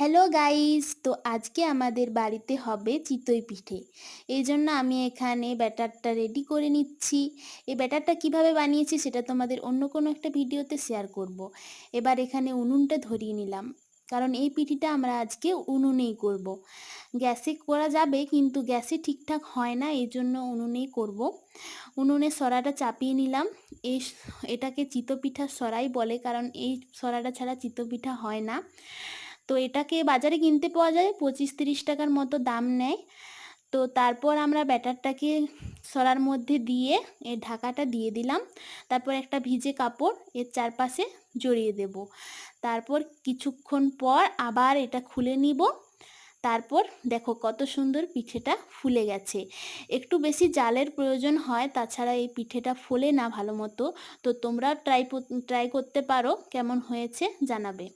Hello guys, তো আজকে আমাদের বাড়িতে হবে চিতই পিঠে। এই জন্য আমি এখানে ব্যাটারটা রেডি করে নিচ্ছি। এই ব্যাটারটা কিভাবে বানিয়েছি সেটা তোমাদের অন্য কোনো একটা ভিডিওতে শেয়ার করব। এবার এখানে উনুনটা ধরিয়ে নিলাম, কারণ এই পিঠিটা আমরা আজকে উনুনেই করব। গ্যাসে করা যাবে কিন্তু গ্যাসে ঠিকঠাক হয় না, এই জন্য উনুনেই করব। উনুনে সরাটা চাপিয়ে নিলাম। এটাকে চিতপিঠার সরাই বলে, কারণ এই সরাটা ছাড়া চিতপিঠা হয় না। তো এটাকে বাজারে কিনতে পাওয়া যায়, 25-30 টাকার মতো দাম নেয়। তো তারপর আমরা ব্যাটারটাকে সরার মধ্যে দিয়ে এর ঢাকাটা দিয়ে দিলাম। তারপর একটা ভিজে কাপড় এর চারপাশে জড়িয়ে দেব। তারপর কিছুক্ষণ পর আবার এটা খুলে নিব। তারপর দেখো কত সুন্দর পিঠেটা ফুলে গেছে। একটু বেশি জালের প্রয়োজন হয়, তাছাড়া এই পিঠেটা ফোলে না ভালো মতো। তো তোমরা ট্রাই করতে পারো, কেমন হয়েছে জানাবে।